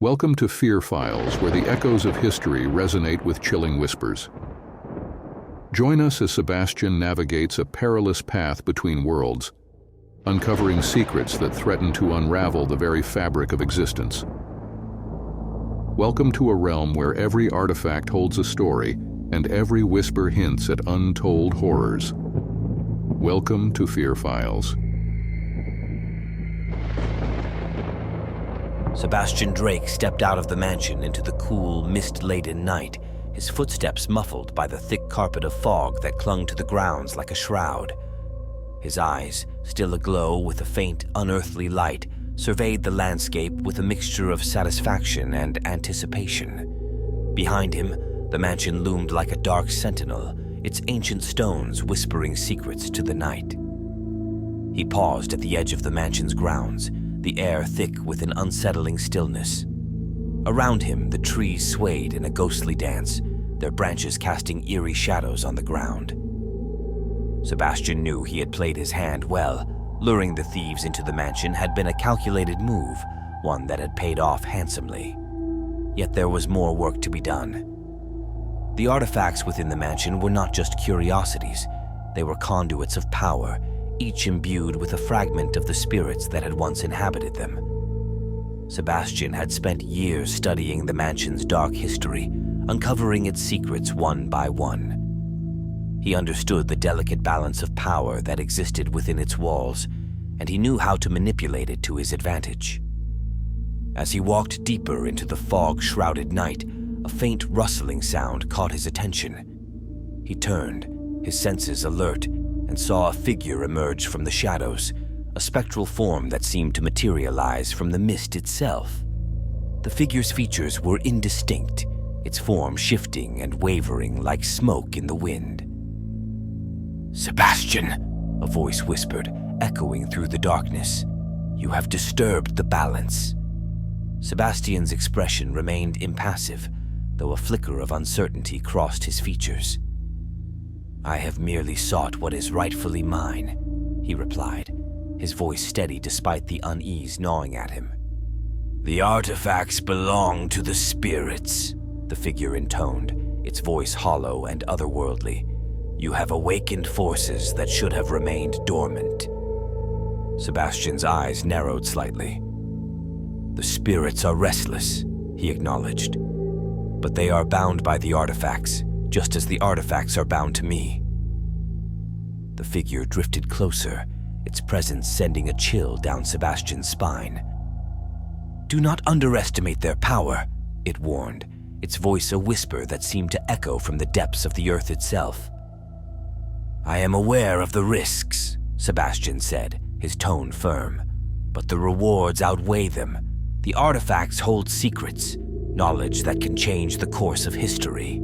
Welcome to Fear Files, where the echoes of history resonate with chilling whispers. Join us as Sebastian navigates a perilous path between worlds, uncovering secrets that threaten to unravel the very fabric of existence. Welcome to a realm where every artifact holds a story and every whisper hints at untold horrors. Welcome to Fear Files. Sebastian Drake stepped out of the mansion into the cool, mist-laden night, his footsteps muffled by the thick carpet of fog that clung to the grounds like a shroud. His eyes, still aglow with a faint, unearthly light, surveyed the landscape with a mixture of satisfaction and anticipation. Behind him, the mansion loomed like a dark sentinel, its ancient stones whispering secrets to the night. He paused at the edge of the mansion's grounds, the air thick with an unsettling stillness. Around him, the trees swayed in a ghostly dance, their branches casting eerie shadows on the ground. Sebastian knew he had played his hand well. Luring the thieves into the mansion had been a calculated move, one that had paid off handsomely. Yet there was more work to be done. The artifacts within the mansion were not just curiosities. They were conduits of power, each imbued with a fragment of the spirits that had once inhabited them. Sebastian had spent years studying the mansion's dark history, uncovering its secrets one by one. He understood the delicate balance of power that existed within its walls, and he knew how to manipulate it to his advantage. As he walked deeper into the fog-shrouded night, a faint rustling sound caught his attention. He turned, his senses alert, and saw a figure emerge from the shadows, a spectral form that seemed to materialize from the mist itself. The figure's features were indistinct, its form shifting and wavering like smoke in the wind. "Sebastian," a voice whispered, echoing through the darkness. "You have disturbed the balance." Sebastian's expression remained impassive, though a flicker of uncertainty crossed his features. "I have merely sought what is rightfully mine," he replied, his voice steady despite the unease gnawing at him. "The artifacts belong to the spirits," the figure intoned, its voice hollow and otherworldly. "You have awakened forces that should have remained dormant." Sebastian's eyes narrowed slightly. "The spirits are restless," he acknowledged, "but they are bound by the artifacts, just as the artifacts are bound to me." The figure drifted closer, its presence sending a chill down Sebastian's spine. "Do not underestimate their power," it warned, its voice a whisper that seemed to echo from the depths of the earth itself. "I am aware of the risks," Sebastian said, his tone firm, "but the rewards outweigh them. The artifacts hold secrets, knowledge that can change the course of history."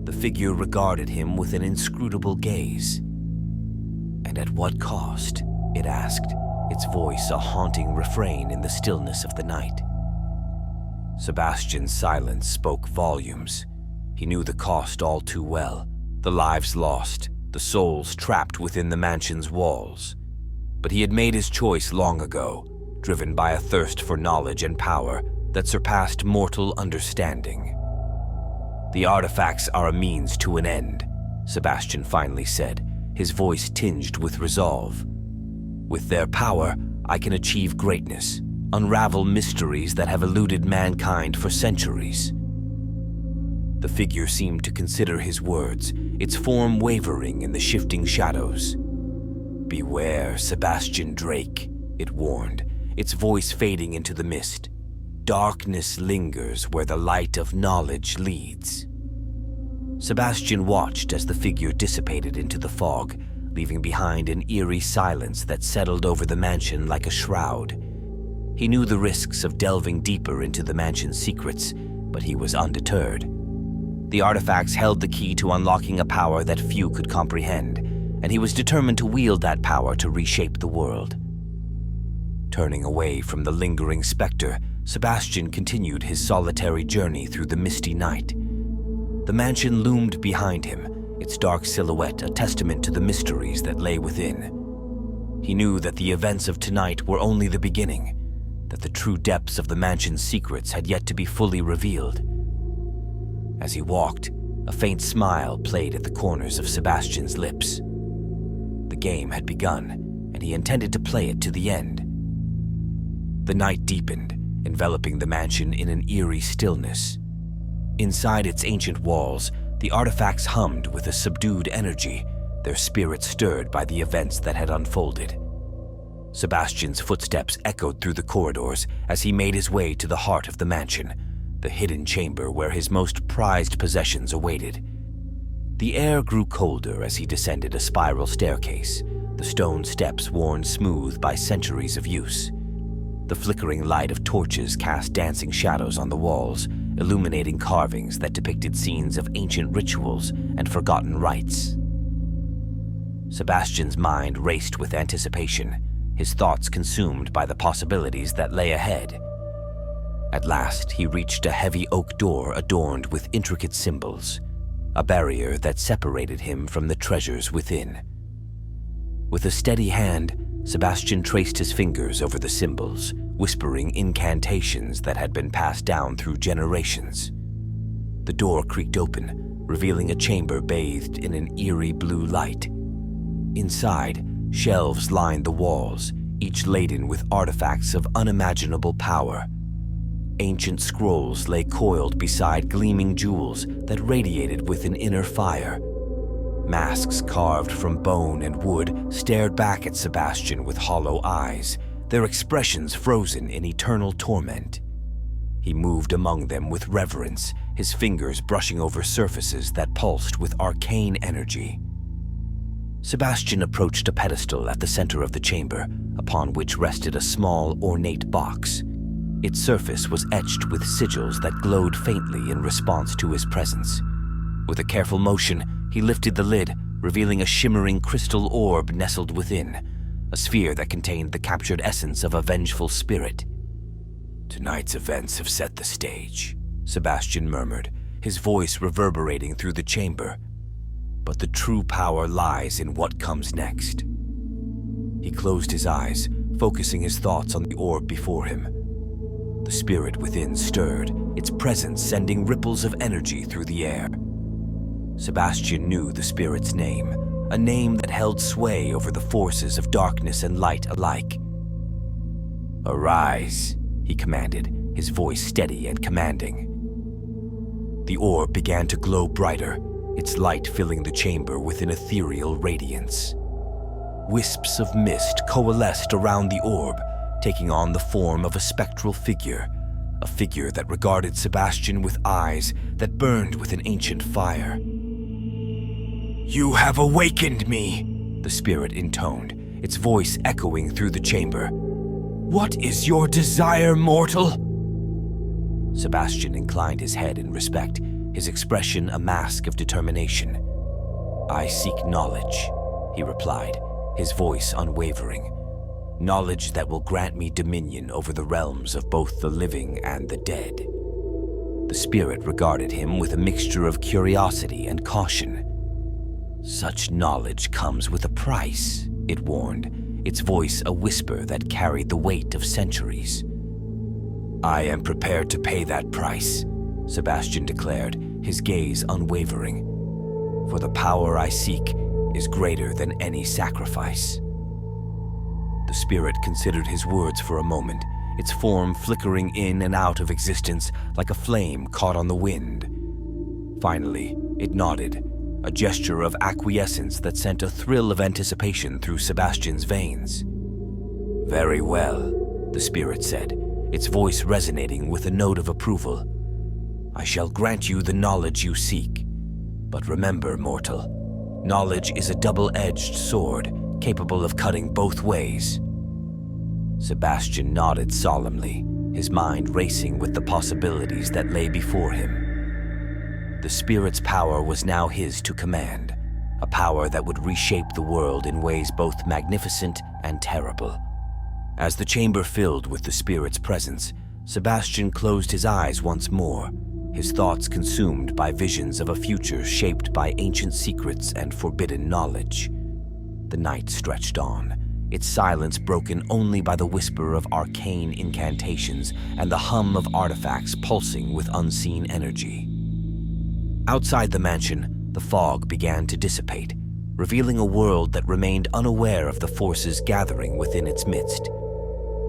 The figure regarded him with an inscrutable gaze. "And at what cost?" it asked, its voice a haunting refrain in the stillness of the night. Sebastian's silence spoke volumes. He knew the cost all too well, the lives lost, the souls trapped within the mansion's walls. But he had made his choice long ago, driven by a thirst for knowledge and power that surpassed mortal understanding. "The artifacts are a means to an end," Sebastian finally said, his voice tinged with resolve. "With their power, I can achieve greatness, unravel mysteries that have eluded mankind for centuries." The figure seemed to consider his words, its form wavering in the shifting shadows. "Beware, Sebastian Drake," it warned, its voice fading into the mist. "Darkness lingers where the light of knowledge leads." Sebastian watched as the figure dissipated into the fog, leaving behind an eerie silence that settled over the mansion like a shroud. He knew the risks of delving deeper into the mansion's secrets, but he was undeterred. The artifacts held the key to unlocking a power that few could comprehend, and he was determined to wield that power to reshape the world. Turning away from the lingering specter, Sebastian continued his solitary journey through the misty night. The mansion loomed behind him, its dark silhouette a testament to the mysteries that lay within. He knew that the events of tonight were only the beginning. that the true depths of the mansion's secrets had yet to be fully revealed. As he walked, a faint smile played at the corners of Sebastian's lips. The game had begun, and he intended to play it to the end. The night deepened, enveloping the mansion in an eerie stillness. Inside its ancient walls, the artifacts hummed with a subdued energy, their spirits stirred by the events that had unfolded. Sebastian's footsteps echoed through the corridors as he made his way to the heart of the mansion, the hidden chamber where his most prized possessions awaited. The air grew colder as he descended a spiral staircase, the stone steps worn smooth by centuries of use. The flickering light of torches cast dancing shadows on the walls, illuminating carvings that depicted scenes of ancient rituals and forgotten rites. Sebastian's mind raced with anticipation, his thoughts consumed by the possibilities that lay ahead. At last, he reached a heavy oak door adorned with intricate symbols, a barrier that separated him from the treasures within. With a steady hand, Sebastian traced his fingers over the symbols, whispering incantations that had been passed down through generations. The door creaked open, revealing a chamber bathed in an eerie blue light. Inside, shelves lined the walls, each laden with artifacts of unimaginable power. Ancient scrolls lay coiled beside gleaming jewels that radiated with an inner fire. Masks carved from bone and wood stared back at Sebastian with hollow eyes, their expressions frozen in eternal torment. He moved among them with reverence, his fingers brushing over surfaces that pulsed with arcane energy. Sebastian approached a pedestal at the center of the chamber, upon which rested a small, ornate box. Its surface was etched with sigils that glowed faintly in response to his presence. With a careful motion, he lifted the lid, revealing a shimmering crystal orb nestled within, a sphere that contained the captured essence of a vengeful spirit. "Tonight's events have set the stage," Sebastian murmured, his voice reverberating through the chamber. "But the true power lies in what comes next." He closed his eyes, focusing his thoughts on the orb before him. The spirit within stirred, its presence sending ripples of energy through the air. Sebastian knew the spirit's name, a name that held sway over the forces of darkness and light alike. "Arise," he commanded, his voice steady and commanding. The orb began to glow brighter, its light filling the chamber with an ethereal radiance. Wisps of mist coalesced around the orb, taking on the form of a spectral figure, a figure that regarded Sebastian with eyes that burned with an ancient fire. "You have awakened me," the spirit intoned, its voice echoing through the chamber. "What is your desire, mortal?" Sebastian inclined his head in respect, his expression a mask of determination. "I seek knowledge," he replied, his voice unwavering. "Knowledge that will grant me dominion over the realms of both the living and the dead." The spirit regarded him with a mixture of curiosity and caution. "Such knowledge comes with a price," it warned, its voice a whisper that carried the weight of centuries. "I am prepared to pay that price," Sebastian declared, his gaze unwavering. "For the power I seek is greater than any sacrifice." The spirit considered his words for a moment, its form flickering in and out of existence like a flame caught on the wind. Finally, it nodded, a gesture of acquiescence that sent a thrill of anticipation through Sebastian's veins. "Very well," the spirit said, its voice resonating with a note of approval. "I shall grant you the knowledge you seek. But remember, mortal, knowledge is a double-edged sword, capable of cutting both ways." Sebastian nodded solemnly, his mind racing with the possibilities that lay before him. The spirit's power was now his to command, a power that would reshape the world in ways both magnificent and terrible. As the chamber filled with the spirit's presence, Sebastian closed his eyes once more, his thoughts consumed by visions of a future shaped by ancient secrets and forbidden knowledge. The night stretched on, its silence broken only by the whisper of arcane incantations and the hum of artifacts pulsing with unseen energy. Outside the mansion, the fog began to dissipate, revealing a world that remained unaware of the forces gathering within its midst.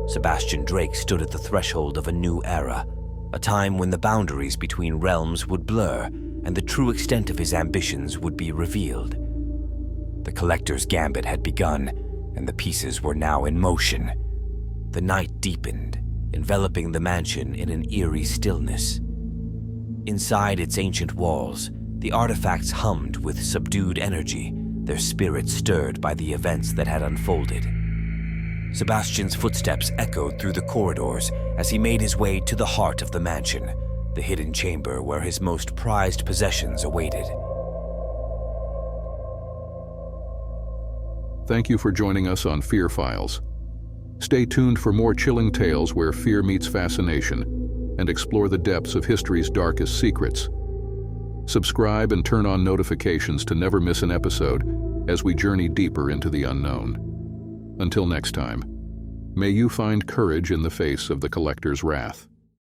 Sebastian Drake stood at the threshold of a new era, a time when the boundaries between realms would blur and the true extent of his ambitions would be revealed. The Collector's Gambit had begun, and the pieces were now in motion. The night deepened, enveloping the mansion in an eerie stillness. Inside its ancient walls, the artifacts hummed with subdued energy, their spirits stirred by the events that had unfolded. Sebastian's footsteps echoed through the corridors as he made his way to the heart of the mansion, the hidden chamber where his most prized possessions awaited. Thank you for joining us on Fear Files. Stay tuned for more chilling tales where fear meets fascination, and explore the depths of history's darkest secrets. Subscribe and turn on notifications to never miss an episode as we journey deeper into the unknown. Until next time, may you find courage in the face of the Collector's wrath.